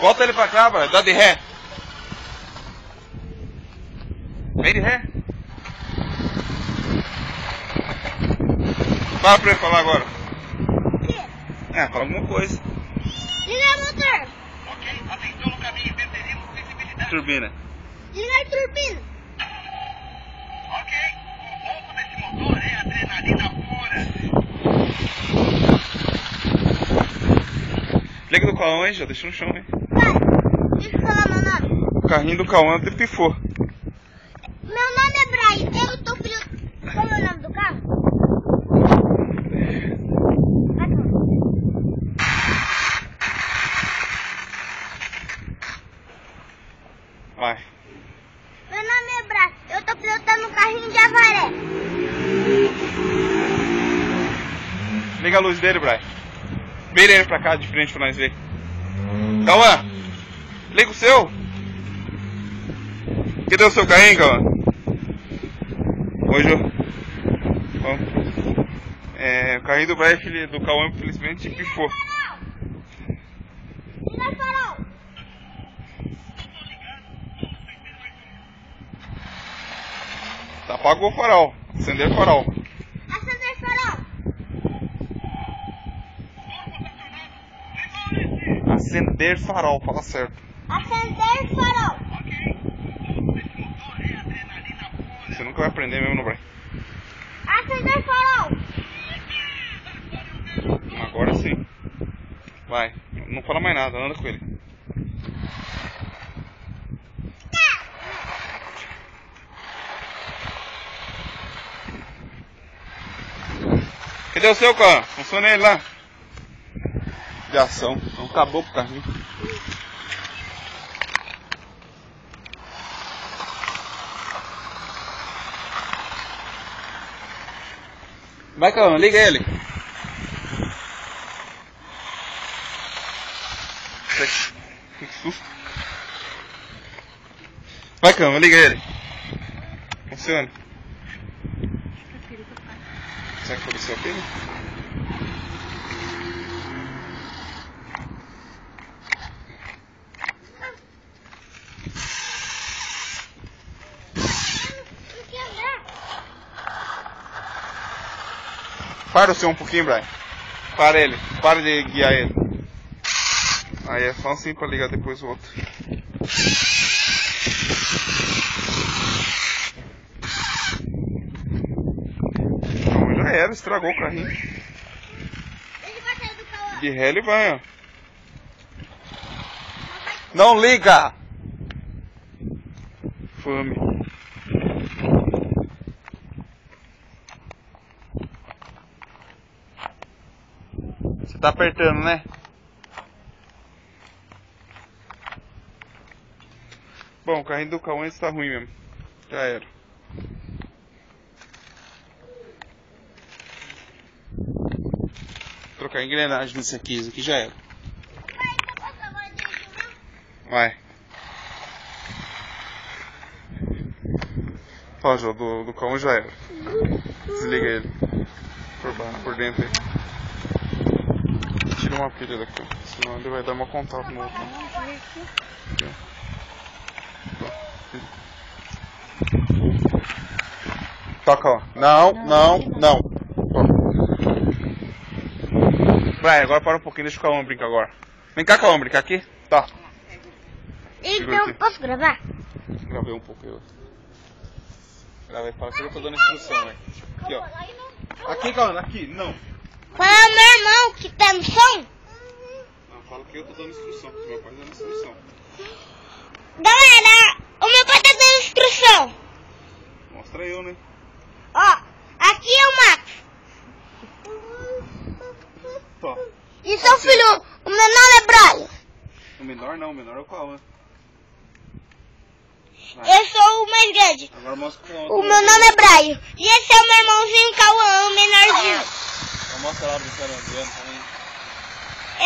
Volta ele pra cá, Brian. Dá de ré. Vem de ré. Fala pra ele falar agora. O quê? Fala alguma coisa. Liga o motor. Ok, atenção no caminho, perderemos visibilidade. Turbina. Liga a turbina. Ok, o ronco desse motor é adrenalina pura. Liga do Cauã aí, já deixa no chão, hein? Vai, deixa eu falar meu nome. O carrinho do Cauã pifou. Meu nome é Brian, eu tô filho... Qual é o nome do carro? Vai. Meu nome é Brian, eu tô pilotando um carrinho de avaré. Liga a luz dele, Brian. Vira ele pra cá de frente pra nós ver. Cauã, liga o seu. Cadê o seu carrinho, Cauã? Hoje o carrinho do Brian, do Cauã, infelizmente pifou. Liga o farol. Apagou o farol. Acender o farol. Acender o farol. Acender farol, fala certo. Acender o farol. Você nunca vai aprender mesmo, no Brian. Acender o farol. Agora sim. Vai. Não fala mais nada, anda com ele. Cadê o seu, Cauã? Funciona ele lá. De ação. Então acabou com o carrinho. Vai, Cauã, liga ele. Que susto. Vai, Cauã, liga ele. Funciona. Será que foi o seu filho? Para o seu um pouquinho, Brian. Para ele. Para de guiar ele. Aí é só assim pra ligar depois o outro. Não, já era, estragou o carrinho. Ele vai sair do Cauã. De ré ele vai, ó. Não liga! Fome. Você tá apertando, né? Bom, o carrinho do Cauã está ruim mesmo. Já era. Vou trocar a engrenagem nesse aqui, esse aqui já era. Vai, tá passando a dirigir o meu? Vai. Ó, Jô, do Cauã já era. Desliga ele. Por dentro aí. Tira uma pilha daqui, senão ele vai dar uma contato no outro. Aqui, ó. Toca, ó. Não. Ó. Vai, agora para um pouquinho, deixa o Cauã brincar agora. Vem cá, Cauã, brincar aqui? Tá. Então, posso gravar? Gravei um pouco eu. Gravei, fala que eu tô dando instrução, né? Aqui, ó. Aqui, Cauã, aqui, não. Fala meu irmão que tá no som. Não, fala que eu tô dando instrução, porque meu pai tá dando instrução. Galera, o meu pai tá dando instrução. Mostra eu, né? Ó, aqui é o Max. Tó. E seu filho, o meu nome é Brian. O menor não, o menor é o Cauã. Eu sou o mais grande. Agora mostra o Cauã. O meu nome é Brian. E esse é o meu irmãozinho Cauã, o menorzinho. Então mostra lá brincando, andando também.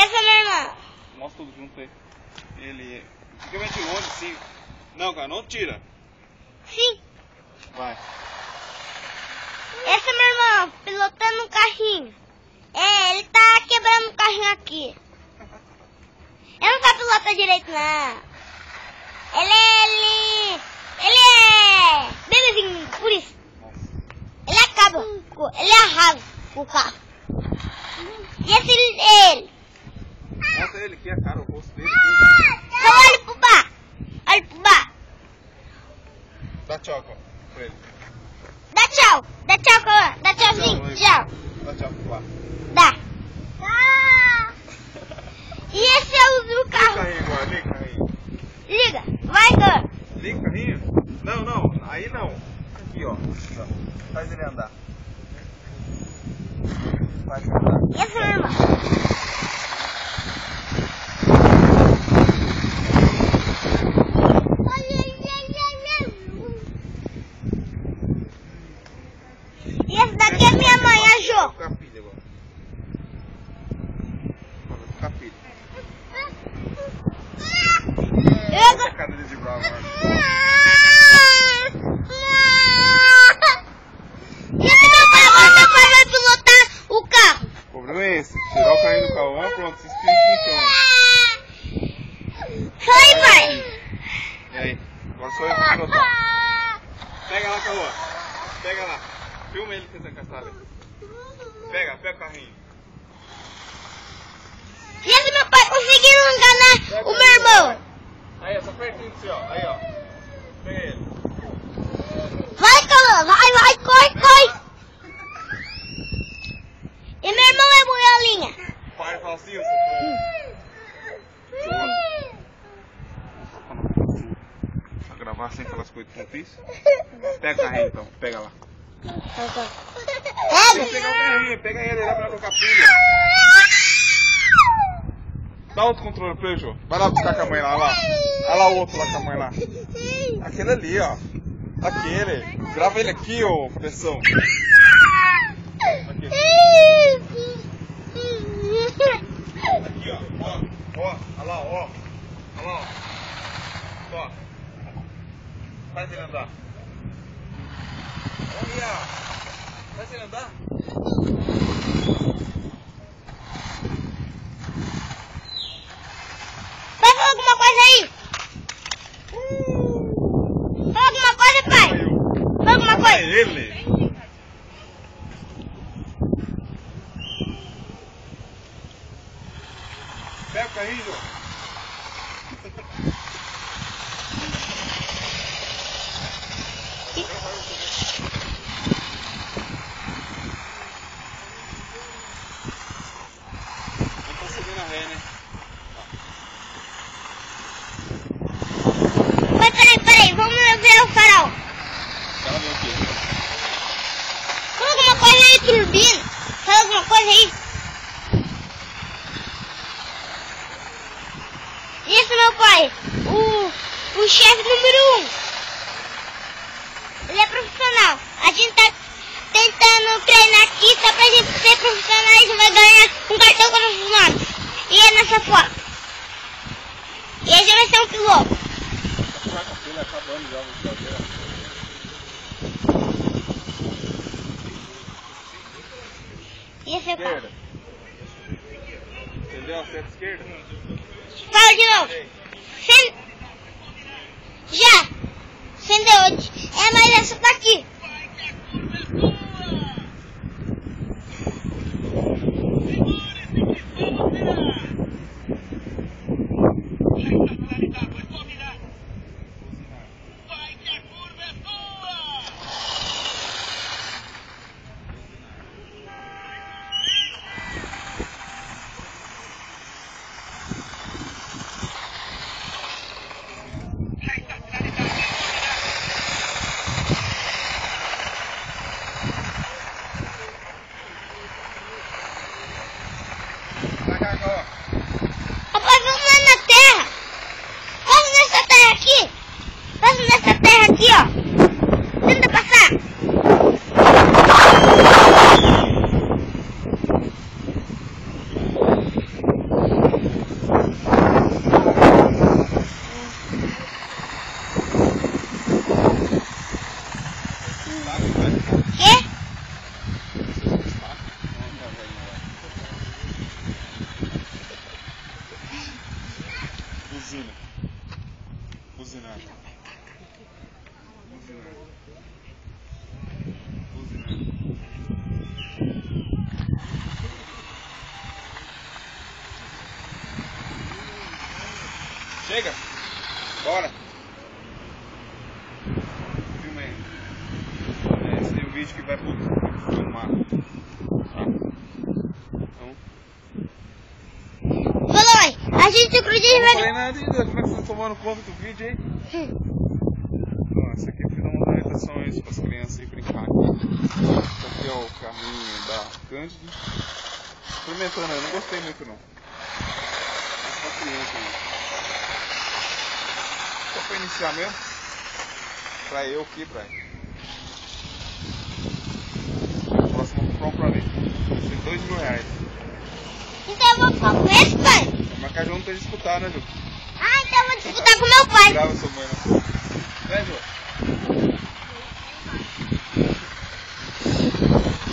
Esse é meu irmão. Mostra tudo junto aí. Ele fica bem de longe, sim. Não, cara, não tira. Sim. Vai. Esse é meu irmão, pilotando um carrinho. É, ele tá quebrando um carrinho aqui. Ele não sabe pilotar direito, não. Ele é bebezinho, por isso. Ele acaba, ele arrasa o carro. E esse ele. Mostra ele aqui, a cara, o rosto dele. Então olha pro bar. Olha pro bar. Dá tchau, pra ele. Dá tchau, Cauã. Dá tchauzinho, tchau. Dá tchau pro bar. Dá. E esse é o Liga o carro. carrinho agora, liga o carrinho. Liga, vai, Cauã. Liga o carrinho? Não, aí não. Aqui, ó. Faz ele andar. Faz ele andar. E esse é meu irmão. E esse daqui é minha mãe, a Jo. Fica a filha agora. Fica a filha. Olha a cara dele de bravo agora. E esse meu pai, agora meu pai vai pilotar o carro. O problema é esse. Tirar o carrinho do Cauã, pronto, se inscreve no chão. Sai, pai. E aí? Agora sou eu que vou pilotar. Pega lá, Cauã. Pega lá. Filma ele tentando caçar ali. Pega o carrinho. E esse meu pai conseguiu enganar o meu irmão. Aí, ó, só pertinho do seu, ó. Aí, ó. Pega ele. Vai, Cauã, vai, corre. E meu irmão é boiolinha. Para e fala assim, você. Pra gravar sem falar as coisas que eu fiz. Pega o carrinho então, pega lá. Tem que pegar o carrinho, pega ele lá pra colocar a pilha. Dá outro controle pra ele, Jô. Vai lá buscar com a mãe lá. Olha lá o outro lá com a mãe lá. Aquele ali, ó. Aquele. Grava ele aqui, ô cabeção. Aqui. Aqui, ó. Ó. Olha lá, ó. Olha lá, ó. Ó. Faz ele andar. Olha. Faz ele andar. Fala alguma coisa aí. Fala alguma coisa, pai. Fala alguma coisa. É ele. Pega o carrinho, Jô. Não tô subindo a ré, né? Mas peraí, vamos ver o farol. Ela veio aqui. Fala alguma coisa aí, turbina. Fala alguma coisa aí. E esse meu pai, o chefe número 1. Ele é profissional. A gente tá tentando treinar aqui só pra gente ser profissionais e vai ganhar um cartão profissional. E é nessa foto. E a gente vai ser um piloto. A pilha acabando já, vou fazer. E esse é o carro. Esquerda. Entendeu? A seta esquerda? Fala de novo. Já. Acendeu. É, mas essa tá aqui. Rapaz, vamos lá na terra. Passa nessa terra aqui. Passa nessa terra aqui, ó. Tenta passar. Quê? Buzina. Buzinando. Buzinando. Buzinando. Chega! Bora! Filma aí. Esse é o vídeo que vai filmar. Tá? Então. Falou, a gente acredita. Não falei nada ainda. Como é que vocês estão tomando conta do vídeo aí? Essa aqui eu fui dar uma orientação aí para as crianças aí brincar aqui. Esse aqui é o carrinho da Cândida. Experimentando, eu não gostei muito não. Essa pra criança aí. Só pra iniciar mesmo. Pra eu aqui, pra ele. O próximo eu vou comprar um pra mim. Vai ser R$2.000. Então eu vou ficar com esse, pai? Mas cada um tem que disputar, né, Ju? Ah, então eu vou disputar com meu pai. Grava sua mãe, né? Né, Ju?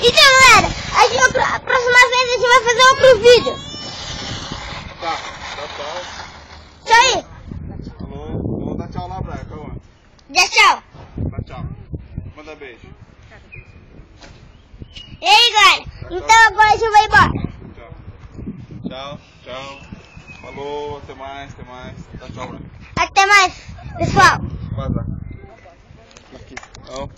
Então, galera, a próxima vez a gente vai fazer outro vídeo. Tá, tchau. Isso aí. Falou, vou dar tchau lá, Brian, calma. Dá tchau. Dá tchau. Manda beijo. E aí, galera? Então agora a gente vai embora. Tchau. Falou, até mais. Dá tchau, Brian. Até mais, pessoal. Vaza. Aqui. Ó.